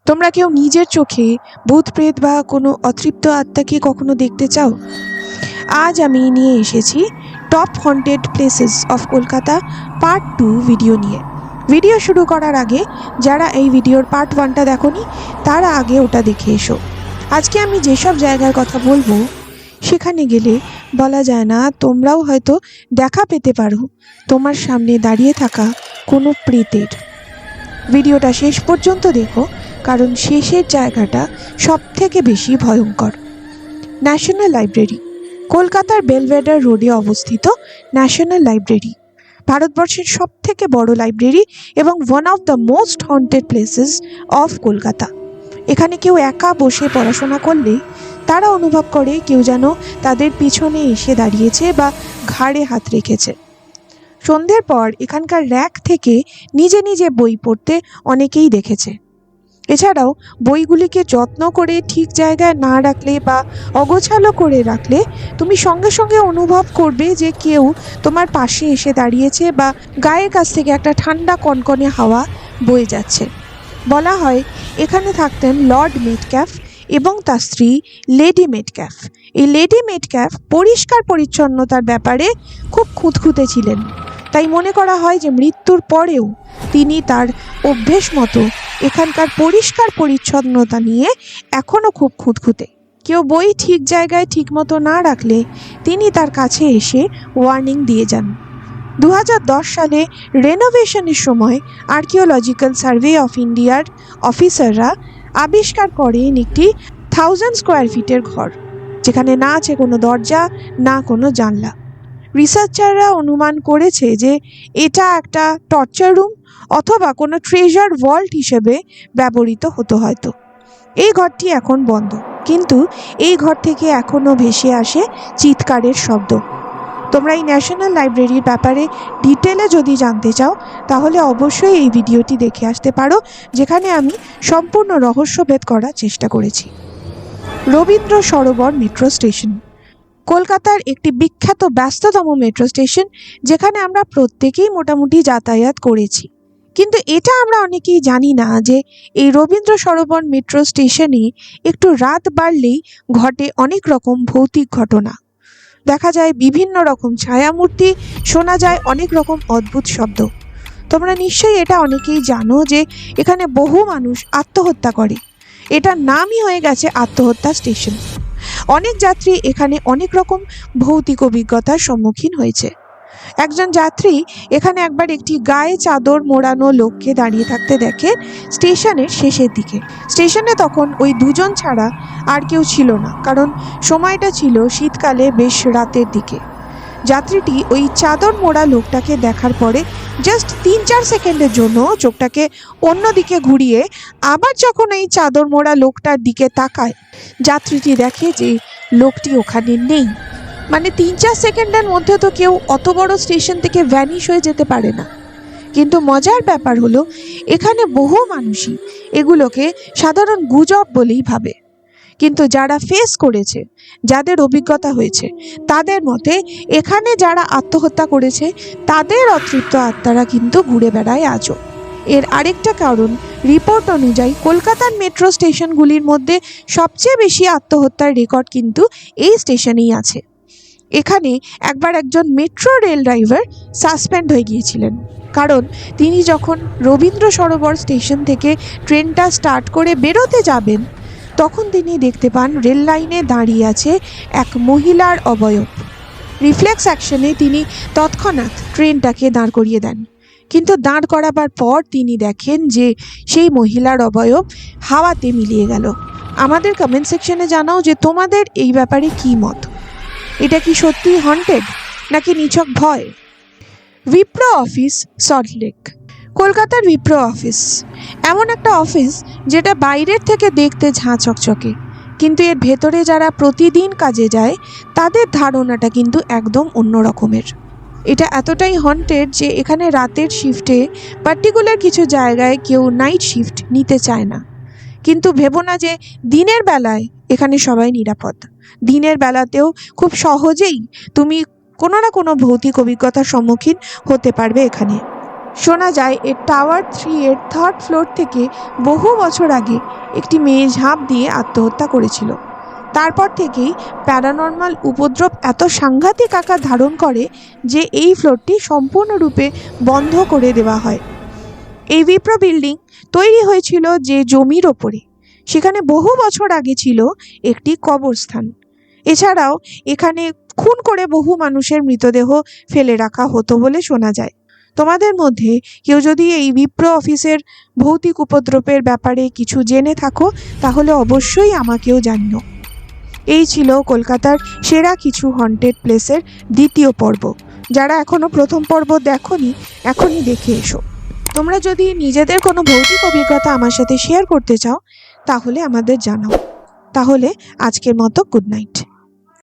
তোমরা কেউ নিজের চোখে ভূত প্রেত বা কোনো অতৃপ্ত আত্মাকে কখনো দেখতে চাও? আজ আমি নিয়ে এসেছি top haunted places of Kolkata part 2 video নিয়ে। ভিডিও শুরু করার আগে যারা এই ভিডিওর পার্ট 1টা দেখোনি তারা আগে ওটা দেখে এসো। আজকে আমি যেসব জায়গার কথা বলবো সেখানে গেলে বলা যায় না তোমরাও হয়তো দেখা পেতে পারো তোমার সামনে দাঁড়িয়ে থাকা কোনো প্রেতের। ভিডিওটা শেষ পর্যন্ত দেখো, কারণ শেষের জায়গাটা সবথেকে বেশি ভয়ঙ্কর। ন্যাশনাল লাইব্রেরি, কলকাতার বেলভেডার রোডে অবস্থিত ন্যাশনাল লাইব্রেরি ভারতবর্ষের সবথেকে বড় লাইব্রেরি এবং one of the most haunted places of Kolkata. এখানে কেউ একা বসে পড়াশোনা করলে তারা অনুভব করে কেউ যেন তাদের পিছনে এসে দাঁড়িয়েছে বা ঘাড়ে হাত রেখেছে। সন্ধ্যের পর এখানকার র্যাক থেকে নিজে নিজে বই পড়তে অনেকেই দেখেছে। এছাড়াও বইগুলিকে যত্ন করে ঠিক জায়গায় না রাখলে বা অগোছালো করে রাখলে তুমি সঙ্গে সঙ্গে অনুভব করবে যে কেউ তোমার পাশে এসে দাঁড়িয়েছে বা গায়ের কাছ থেকে একটা ঠান্ডা কনকনে হাওয়া বয়ে যাচ্ছে। বলা হয় এখানে থাকতেন লর্ড মেটক্যাফ এবং তার স্ত্রী লেডি মেটক্যাফ। এই লেডি মেটক্যাফ পরিষ্কার পরিচ্ছন্নতার ব্যাপারে খুব খুঁতখুঁতে ছিলেন, তাই মনে করা হয় যে মৃত্যুর পরেও তিনি তার অভ্যেস মতো এখানকার পরিষ্কার পরিচ্ছন্নতা নিয়ে এখনও খুব খুঁতখুঁতে। কেউ বই ঠিক জায়গায় ঠিক মতো না রাখলে তিনি তার কাছে এসে ওয়ার্নিং দিয়ে যান। 2010 সালে রেনোভেশনের সময় আর্কিওলজিক্যাল সার্ভে অফ ইন্ডিয়ার অফিসাররা আবিষ্কার করেন একটি 1000 স্কোয়ার ফিটের ঘর, যেখানে না আছে কোনো দরজা না কোনো জানলা। রিসার্চাররা অনুমান করেছে যে এটা একটা টর্চার রুম অথবা কোনো ট্রেজার ভল্ট হিসেবে ব্যবহৃত হতো হয়তো। এই ঘরটি এখন বন্ধ, কিন্তু এই ঘর থেকে এখনও ভেসে আসে চিৎকারের শব্দ। তোমরা এই ন্যাশনাল লাইব্রেরির ব্যাপারে ডিটেলে যদি জানতে চাও তাহলে অবশ্যই এই ভিডিওটি দেখে আসতে পারো, যেখানে আমি সম্পূর্ণ রহস্যভেদ করার চেষ্টা করেছি। রবীন্দ্র সরোবর মেট্রো স্টেশন কলকাতার একটি বিখ্যাত ব্যস্ততম মেট্রো স্টেশন, যেখানে আমরা প্রত্যেকেই মোটামুটি যাতায়াত করেছি। কিন্তু এটা আমরা অনেকেই জানি না যে এই রবীন্দ্র সরোবর মেট্রো স্টেশনে একটু রাত বাড়লেই ঘটে অনেক রকম ভৌতিক ঘটনা। দেখা যায় বিভিন্ন রকম ছায়ামূর্তি, শোনা যায় অনেক রকম অদ্ভুত শব্দ। তোমরা নিশ্চয়ই এটা অনেকেই জানো যে এখানে বহু মানুষ আত্মহত্যা করে। এটার নামই হয়ে গেছে আত্মহত্যা স্টেশন। অনেক যাত্রী এখানে অনেক রকম ভৌতিক অভিজ্ঞতার সম্মুখীন হয়েছে। একজন যাত্রী এখানে একবার একটি গায়ে চাদর মোড়ানো লোককে দাঁড়িয়ে থাকতে দেখে স্টেশনের শেষের দিকে। স্টেশনে তখন ওই দুজন ছাড়া আর কেউ ছিল না, কারণ সময়টা ছিল শীতকালে বেশ রাতের দিকে। যাত্রীটি ওই চাদর মোড়া লোকটাকে দেখার পরে জাস্ট 3-4 সেকেন্ডের জন্য চোখটাকে অন্যদিকে ঘুরিয়ে আবার যখন এই চাদর মোড়া লোকটার দিকে তাকায়, যাত্রীটি দেখে যে লোকটি ওখানে নেই। মানে 3-4 সেকেন্ডের মধ্যে তো কেউ অত বড় স্টেশন থেকে ভ্যানিশ হয়ে যেতে পারে না। কিন্তু মজার ব্যাপার হলো এখানে বহু মানুষই এগুলোকে সাধারণ গুজব বলেই ভাবে, কিন্তু যারা ফেস করেছে, যাদের অভিজ্ঞতা হয়েছে, তাদের মতে এখানে যারা আত্মহত্যা করেছে তাদের অতৃপ্ত আত্মারা কিন্তু ঘুরে বেড়ায় আজও। এর আরেকটা কারণ, রিপোর্ট অনুযায়ী কলকাতার মেট্রো স্টেশনগুলির মধ্যে সবচেয়ে বেশি আত্মহত্যার রেকর্ড কিন্তু এই স্টেশনেই আছে। এখানে একবার একজন মেট্রো রেল ড্রাইভার সাসপেন্ড হয়ে গিয়েছিলেন, কারণ তিনি যখন রবীন্দ্র সরোবর স্টেশন থেকে ট্রেনটা স্টার্ট করে বেরোতে যাবেন তখন তিনি দেখতে পান রেল লাইনে দাঁড়িয়ে আছে এক মহিলার অবয়ব। রিফ্লেক্স অ্যাকশনে তিনি তৎক্ষণাৎ ট্রেনটাকে দাঁড় করিয়ে দেন, কিন্তু দাঁড় করাবার পর তিনি দেখেন যে সেই মহিলার অবয়ব হাওয়াতে মিলিয়ে গেল। আমাদের কমেন্ট সেকশনে জানাও যে তোমাদের এই ব্যাপারে কী মত। এটা কি সত্যি হন্টেড নাকি নিছক ভয়? উইপ্রো অফিস, সল্টলেক। কলকাতার উইপ্রো অফিস এমন একটা অফিস যেটা বাইরের থেকে দেখতে ঝাঁ চকচকে, কিন্তু এর ভেতরে যারা প্রতিদিন কাজে যায় তাদের ধারণাটা কিন্তু একদম অন্য রকমের। এটা এতটাই হন্টেড যে এখানে রাতের শিফটে পার্টিকুলার কিছু জায়গায় কেউ নাইট শিফট নিতে চায় না। কিন্তু ভেবো না যে দিনের বেলায় এখানে সবাই নিরাপদ। দিনের বেলাতেও খুব সহজেই তুমি কোনো না কোনো ভৌতিক অভিজ্ঞতার সম্মুখীন হতে পারবে এখানে। শোনা যায় এর টাওয়ার 3 এর 3rd ফ্লোর থেকে বহু বছর আগে একটি মেয়ে ঝাঁপ দিয়ে আত্মহত্যা করেছিল। তারপর থেকেই প্যারানর্মাল উপদ্রব এত সাংঘাতিক আকার ধারণ করে যে এই ফ্লোরটি সম্পূর্ণরূপে বন্ধ করে দেওয়া হয়। এই বিপ্র বিল্ডিং তৈরি হয়েছিল যে জমির ওপরে, সেখানে বহু বছর আগে ছিল একটি কবরস্থান। এছাড়াও এখানে খুন করে বহু মানুষের মৃতদেহ ফেলে রাখা হতো বলে শোনা যায়। তোমাদের মধ্যে কেউ যদি এই বিপ্র অফিসের ভৌতিক উপদ্রবের ব্যাপারে কিছু জেনে থাকো তাহলে অবশ্যই আমাকেও জানিও। এই ছিল কলকাতার সেরা কিছু হন্টেড প্লেসের দ্বিতীয় পর্ব। যারা এখনো প্রথম পর্ব দেখোনি, এখনই দেখে এসো। তোমরা যদি নিজেদের কোনো ভৌতিক অভিজ্ঞতা আমার সাথে শেয়ার করতে চাও তাহলে আমাদের জানাও। তাহলে আজকের মতো গুড নাইট।